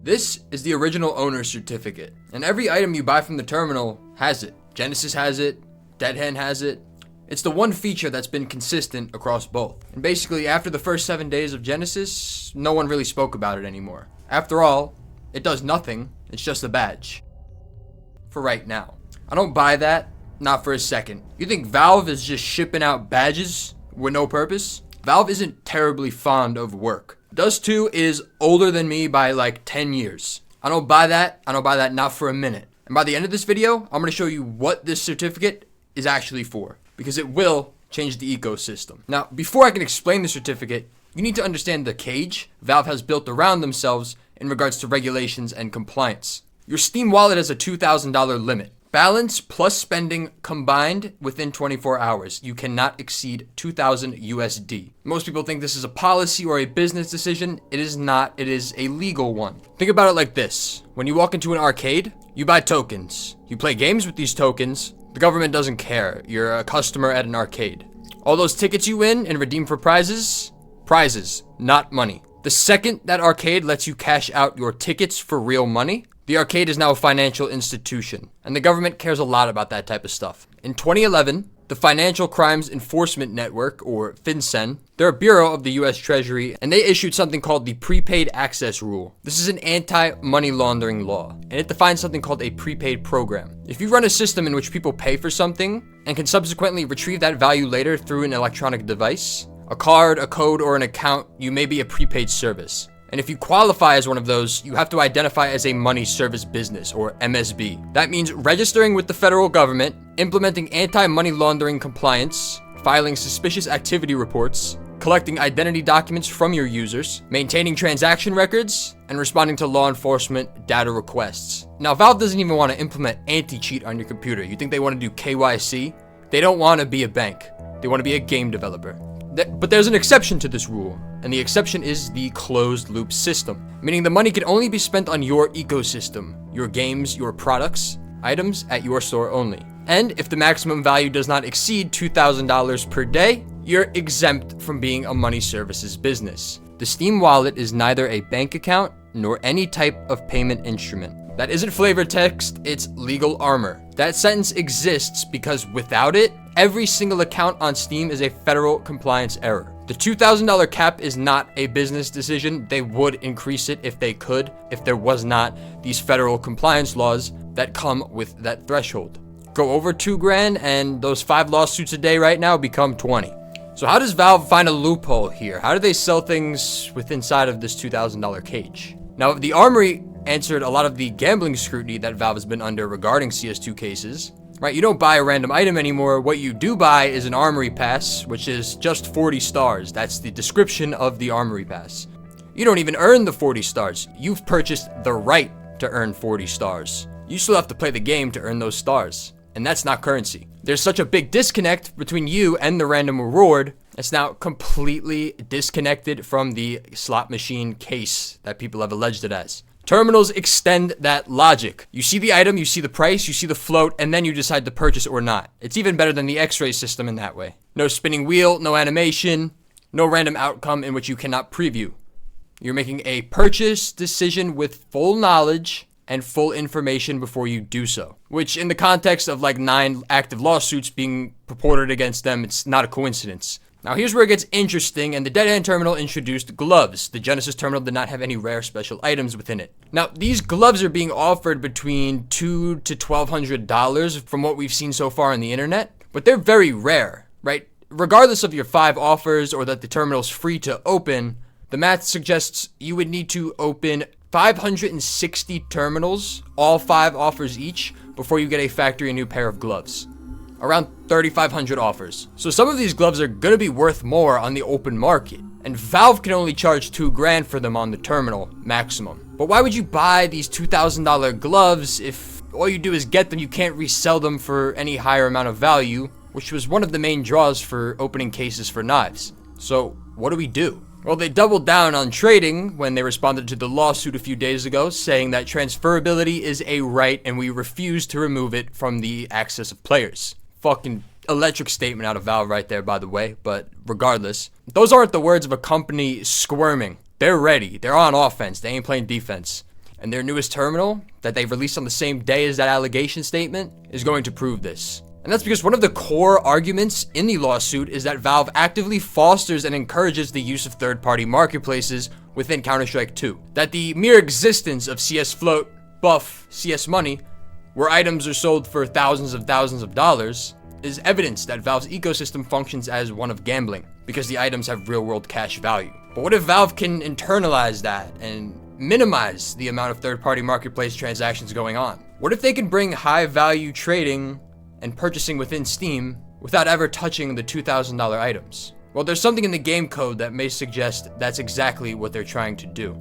This is the original owner's certificate, and every item you buy from the terminal has it. Genesis has it, Dead Hand has it. It's the one feature that's been consistent across both. And basically, after the first 7 days of Genesis, no one really spoke about it anymore. After all, it does nothing, it's just a badge. For right now. I don't buy that, not for a second. You think Valve is just shipping out badges with no purpose? Valve isn't terribly fond of work. Dust 2 is older than me by like 10 years. I don't buy that. I don't buy that not for a minute. And by the end of this video, I'm going to show you what this certificate is actually for, because it will change the ecosystem. Now, before I can explain the certificate, you need to understand the cage Valve has built around themselves in regards to regulations and compliance. Your Steam wallet has a $2,000 limit. Balance plus spending combined within 24 hours. You cannot exceed 2,000 USD. Most people think this is a policy or a business decision. It is not. It is a legal one. Think about it like this. When you walk into an arcade, you buy tokens. You play games with these tokens. The government doesn't care. You're a customer at an arcade. All those tickets you win and redeem for prizes, not money. The second that arcade lets you cash out your tickets for real money, the arcade is now a financial institution, and the government cares a lot about that type of stuff. In 2011, the Financial Crimes Enforcement Network, or FinCEN, they're a bureau of the US Treasury, and they issued something called the Prepaid Access Rule. This is an anti-money laundering law, and it defines something called a prepaid program. If you run a system in which people pay for something and can subsequently retrieve that value later through an electronic device, a card, a code, or an account, you may be a prepaid service. And if you qualify as one of those, you have to identify as a money service business, or MSB. That means registering with the federal government, implementing anti-money laundering compliance, filing suspicious activity reports, collecting identity documents from your users, maintaining transaction records, and responding to law enforcement data requests. Now, Valve doesn't even want to implement anti-cheat on your computer. You think they want to do KYC? They don't want to be a bank. They want to be a game developer. But there's an exception to this rule, and the exception is the closed loop system, meaning the money can only be spent on your ecosystem, your games, your products, items at your store only. And if the maximum value does not exceed $2,000 per day, you're exempt from being a money services business. The Steam wallet is neither a bank account nor any type of payment instrument. That isn't flavor text, it's legal armor. That sentence exists because without it, every single account on Steam is a federal compliance error. The $2,000 cap is not a business decision. They would increase it if they could, if there was not these federal compliance laws that come with that threshold. Go over $2,000 and those 5 lawsuits a day right now become 20. So how does Valve find a loophole here? How do they sell things inside of this $2,000 cage? Now, the Armory answered a lot of the gambling scrutiny that Valve has been under regarding CS2 cases. Right, you don't buy a random item anymore. What you do buy is an Armory Pass, which is just 40 stars. That's the description of the Armory Pass. You don't even earn the 40 stars. You've purchased the right to earn 40 stars. You still have to play the game to earn those stars, and that's not currency. There's such a big disconnect between you and the random reward. It's now completely disconnected from the slot machine case that people have alleged it as. Terminals extend that logic. You see the item, you see the price, you see the float, and then you decide to purchase or not. It's even better than the X-ray system in that way. No spinning wheel, no animation, no random outcome in which you cannot preview. You're making a purchase decision with full knowledge and full information before you do so. Which, in the context of like 9 active lawsuits being purported against them, it's not a coincidence. Now here's where it gets interesting, and the Dead Hand terminal introduced gloves. The Genesis terminal did not have any rare special items within it. Now these gloves are being offered between $200 to $1,200 from what we've seen so far on the internet, but they're very rare, right? Regardless of your 5 offers or that the terminal's free to open, the math suggests you would need to open 560 terminals, all 5 offers each, before you get a factory new pair of gloves. Around 3,500 offers. So some of these gloves are gonna be worth more on the open market, and Valve can only charge $2,000 for them on the terminal maximum. But why would you buy these $2,000 gloves if all you do is get them, you can't resell them for any higher amount of value, which was one of the main draws for opening cases for knives. So what do we do? Well, they doubled down on trading when they responded to the lawsuit a few days ago, saying that transferability is a right and we refuse to remove it from the access of players. Fucking electric statement out of Valve right there, by the way, but regardless, those aren't the words of a company squirming. They're ready. They're on offense. They ain't playing defense. And their newest terminal that they released on the same day as that allegation statement is going to prove this. And that's because one of the core arguments in the lawsuit is that Valve actively fosters and encourages the use of third-party marketplaces within Counter-Strike 2. That the mere existence of CS Float, Buff, CS Money, where items are sold for thousands of dollars, is evidence that Valve's ecosystem functions as one of gambling, because the items have real-world cash value. But what if Valve can internalize that and minimize the amount of third-party marketplace transactions going on? What if they can bring high-value trading and purchasing within Steam without ever touching the $2,000 items? Well, there's something in the game code that may suggest that's exactly what they're trying to do.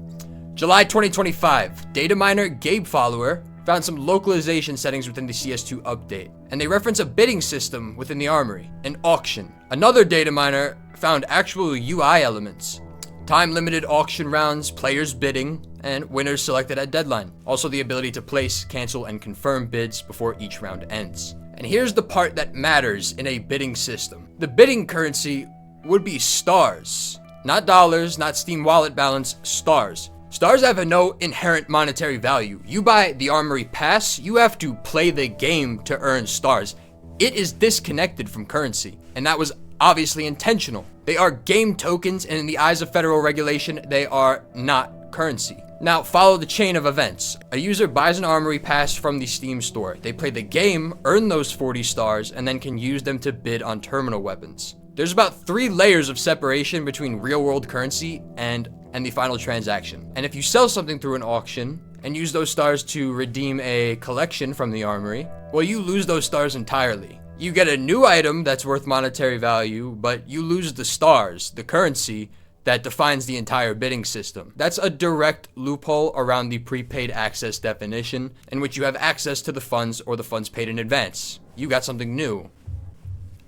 July 2025, data miner Gabe Follower found some localization settings within the CS2 update, and they reference a bidding system within the armory, an auction. Another data miner found actual UI elements, time-limited auction rounds, players bidding, and winners selected at deadline. Also the ability to place, cancel, and confirm bids before each round ends. And here's the part that matters in a bidding system. The bidding currency would be stars. Not dollars, not Steam wallet balance, stars. Stars have no inherent monetary value. You buy the Armory Pass, you have to play the game to earn stars. It is disconnected from currency, and that was obviously intentional. They are game tokens, and in the eyes of federal regulation, they are not currency. Now, follow the chain of events. A user buys an Armory Pass from the Steam store. They play the game, earn those 40 stars, and then can use them to bid on terminal weapons. There's about 3 layers of separation between real-world currency and the final transaction. And if you sell something through an auction and use those stars to redeem a collection from the armory, well, you lose those stars entirely. You get a new item that's worth monetary value, but you lose the stars, the currency that defines the entire bidding system. That's a direct loophole around the prepaid access definition, in which you have access to the funds or the funds paid in advance. You got something new.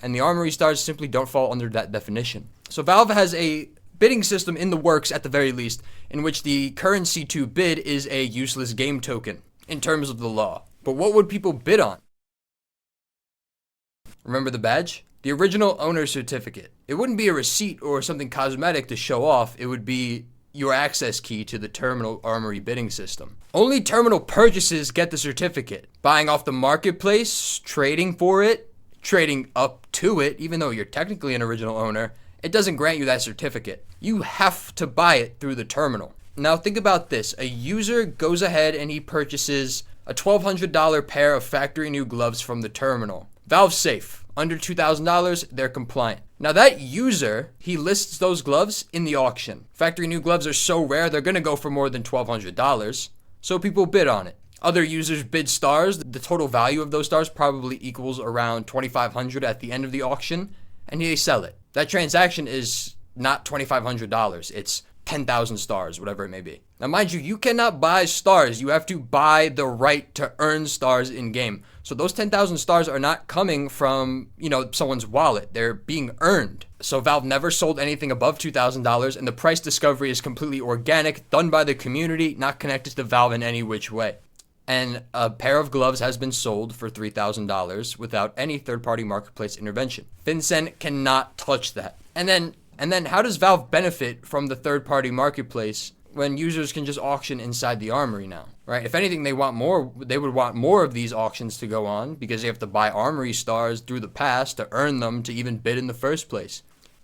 And the armory stars simply don't fall under that definition. So Valve has a bidding system in the works, at the very least, in which the currency to bid is a useless game token in terms of the law. But what would people bid on? Remember the badge? The original owner certificate. It wouldn't be a receipt or something cosmetic to show off. It would be your access key to the terminal armory bidding system. Only terminal purchases get the certificate. Buying off the marketplace, trading for it, trading up to it, even though you're technically an original owner, it doesn't grant you that certificate. You have to buy it through the terminal. Now think about this. A user goes ahead and he purchases a $1,200 pair of factory new gloves from the terminal. Valve's safe. Under $2,000, they're compliant. Now that user, he lists those gloves in the auction. Factory new gloves are so rare, they're gonna go for more than $1,200. So people bid on it. Other users bid stars. The total value of those stars probably equals around $2,500 at the end of the auction, and they sell it. That transaction is not $2,500. It's 10,000 stars, whatever it may be. Now, mind you, you cannot buy stars. You have to buy the right to earn stars in game. So those 10,000 stars are not coming from, someone's wallet. They're being earned. So Valve never sold anything above $2,000, and the price discovery is completely organic, done by the community, not connected to Valve in any which way. And a pair of gloves has been sold for $3,000 without any third-party marketplace intervention. FinCEN cannot touch that. And then how does Valve benefit from the third-party marketplace when users can just auction inside the armory now, right? If anything, they would want more of these auctions to go on, because they have to buy armory stars through the pass to earn them to even bid in the first place.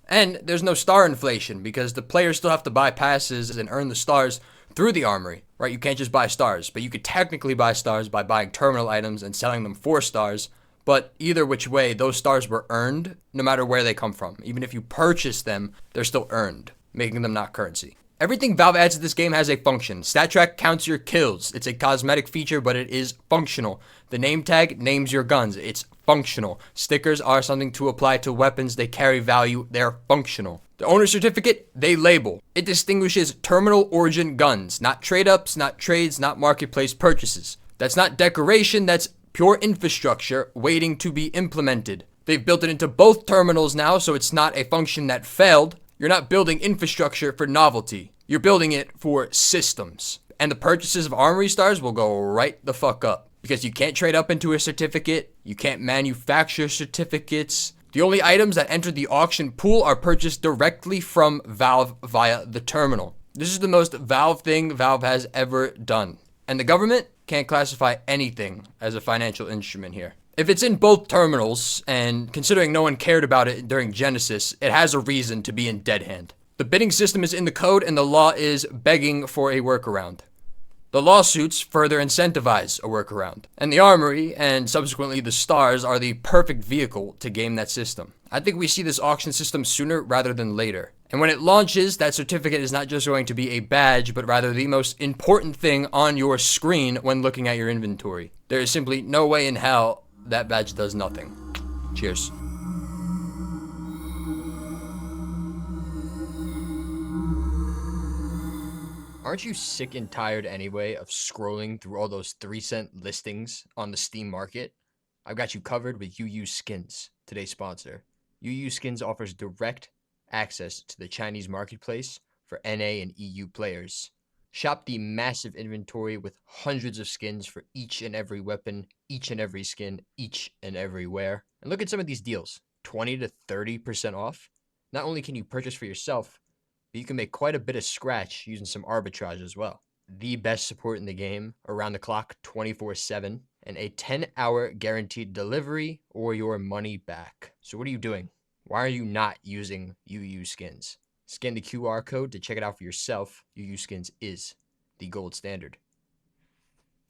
And there's no star inflation, because the players still have to buy passes and earn the stars through the armory, right? You can't just buy stars, but you could technically buy stars by buying terminal items and selling them for stars. But either which way, those stars were earned no matter where they come from. Even if you purchase them, they're still earned, making them not currency. Everything Valve adds to this game has a function. StatTrack counts your kills. It's a cosmetic feature, but it is functional. The name tag names your guns. It's functional. Stickers are something to apply to weapons. They carry value. They're functional. The owner certificate, they label. It distinguishes terminal origin guns, not trade-ups, not trades, not marketplace purchases. That's not decoration. That's pure infrastructure waiting to be implemented. They've built it into both terminals now, so it's not a function that failed. You're not building infrastructure for novelty. You're building it for systems. And the purchases of armory stars will go right the fuck up, because you can't trade up into a certificate. You can't manufacture certificates. The only items that enter the auction pool are purchased directly from Valve via the terminal. This is the most Valve thing Valve has ever done. And the government can't classify anything as a financial instrument here. If it's in both terminals, and considering no one cared about it during Genesis, it has a reason to be in Dead Hand. The bidding system is in the code, and the law is begging for a workaround. The lawsuits further incentivize a workaround. And the Armory, and subsequently the Stars, are the perfect vehicle to game that system. I think we see this auction system sooner rather than later. And when it launches, that certificate is not just going to be a badge, but rather the most important thing on your screen when looking at your inventory. There is simply no way in hell that badge does nothing. Cheers. Aren't you sick and tired anyway of scrolling through all those 3-cent listings on the Steam market? I've got you covered with UU-Skins, today's sponsor. UU-Skins offers direct access to the Chinese marketplace for NA and EU players. Shop the massive inventory with hundreds of skins for each and every weapon, each and every skin, each and everywhere. And look at some of these deals, 20 to 30% off. Not only can you purchase for yourself, but you can make quite a bit of scratch using some arbitrage as well. The best support in the game, around the clock 24/7, and a 10-hour guaranteed delivery or your money back. So what are you doing? Why are you not using UU-Skins? Scan the QR code to check it out for yourself. UU-Skins is the gold standard.